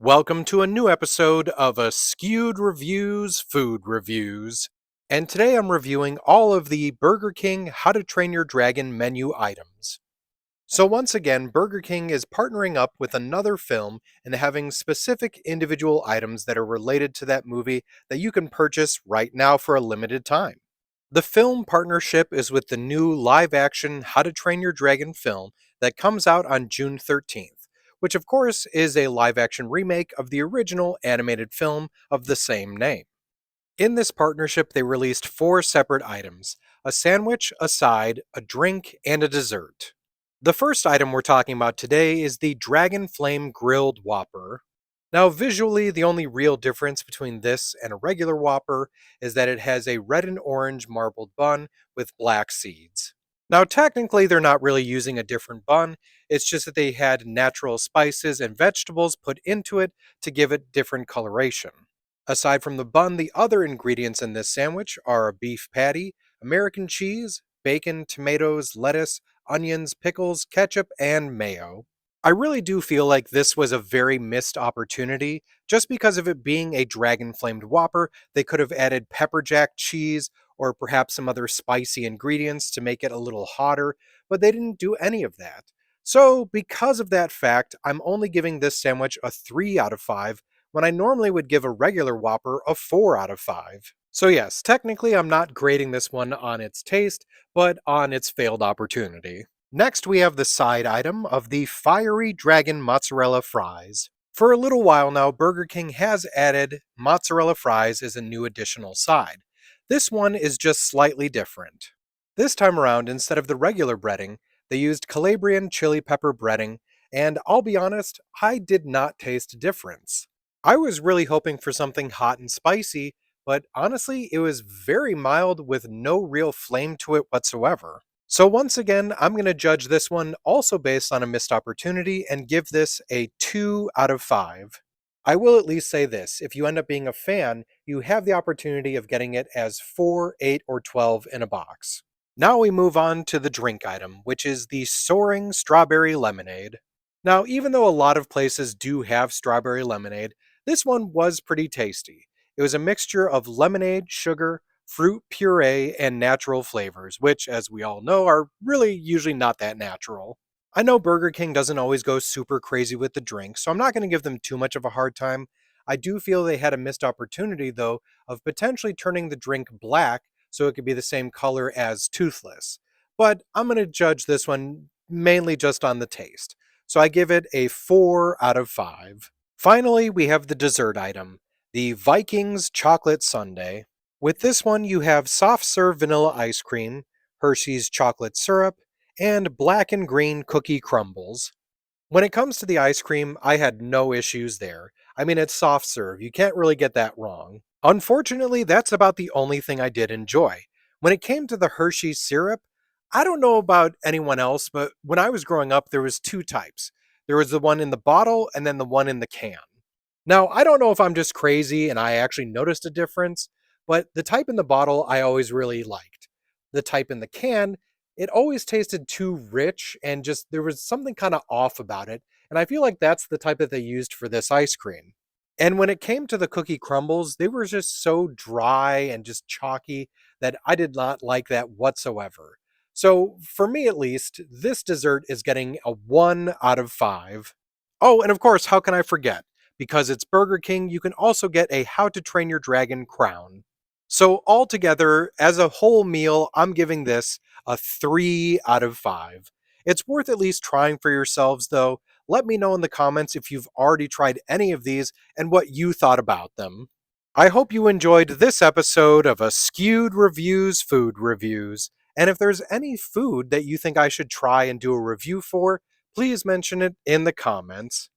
Welcome to a new episode of Askewed Reviews Food Reviews. And today I'm reviewing all of the Burger King How to Train Your Dragon menu items. So once again, Burger King is partnering up with another film and having specific individual items that are related to that movie that you can purchase right now for a limited time. The film partnership is with the new live action How to Train Your Dragon film that comes out on June 13th, which of course is a live action remake of the original animated film of the same name. In this partnership, they released four separate items: a sandwich, a side, a drink, and a dessert. The first item we're talking about today is the Dragon Flame Grilled Whopper. Now, visually, the only real difference between this and a regular Whopper is that it has a red and orange marbled bun with black seeds. Now, technically, they're not really using a different bun, it's just that they had natural spices and vegetables put into it to give it different coloration. Aside from the bun, the other ingredients in this sandwich are a beef patty, American cheese, bacon, tomatoes, lettuce, onions, pickles, ketchup, and mayo. I really do feel like this was a very missed opportunity. Just because of it being a dragon flamed Whopper, they could have added pepper jack cheese or perhaps some other spicy ingredients to make it a little hotter, but they didn't do any of that. So, because of that fact, I'm only giving this sandwich a 3 out of 5 when I normally would give a regular Whopper a 4 out of 5. So, yes, technically I'm not grading this one on its taste, but on its failed opportunity. Next, we have the side item of the Fiery Dragon Mozzarella Fries. For a little while now, Burger King has added mozzarella fries as a new additional side. This one is just slightly different. This time around, instead of the regular breading, they used Calabrian chili pepper breading, and I'll be honest, I did not taste a difference. I was really hoping for something hot and spicy, but honestly, it was very mild with no real flame to it whatsoever. So once again, I'm going to judge this one also based on a missed opportunity and give this a 2 out of 5. I will at least say this: if you end up being a fan, you have the opportunity of getting it as 4, 8, or 12 in a box. Now we move on to the drink item, which is the Soaring Strawberry Lemonade. Now, even though a lot of places do have strawberry lemonade, this one was pretty tasty. It was a mixture of lemonade, sugar, fruit puree, and natural flavors, which, as we all know, are really usually not that natural. I know Burger King doesn't always go super crazy with the drink, so I'm not going to give them too much of a hard time. I do feel they had a missed opportunity, though, of potentially turning the drink black so it could be the same color as Toothless. But I'm going to judge this one mainly just on the taste. So I give it a 4 out of 5. Finally, we have the dessert item, the Vikings Chocolate Sundae. With this one, you have soft serve vanilla ice cream, Hershey's chocolate syrup, and black and green cookie crumbles. When it comes to the ice cream, I had no issues there. I mean, it's soft serve, you can't really get that wrong. Unfortunately, that's about the only thing I did enjoy. When it came to the Hershey's syrup, I don't know about anyone else, but when I was growing up, there was two types. There was the one in the bottle and then the one in the can. Now, I don't know if I'm just crazy and I actually noticed a difference, but the type in the bottle I always really liked. The type in the can, it always tasted too rich and just there was something kind of off about it. And I feel like that's the type that they used for this ice cream. And when it came to the cookie crumbles, they were just so dry and just chalky that I did not like that whatsoever. So, for me at least, this dessert is getting a 1 out of 5. Oh, and of course, how can I forget? Because it's Burger King, you can also get a How to Train Your Dragon crown. So, altogether, as a whole meal, I'm giving this a 3 out of 5. It's worth at least trying for yourselves, though. Let me know in the comments if you've already tried any of these and what you thought about them. I hope you enjoyed this episode of Askewed Reviews Food Reviews. And if there's any food that you think I should try and do a review for, please mention it in the comments.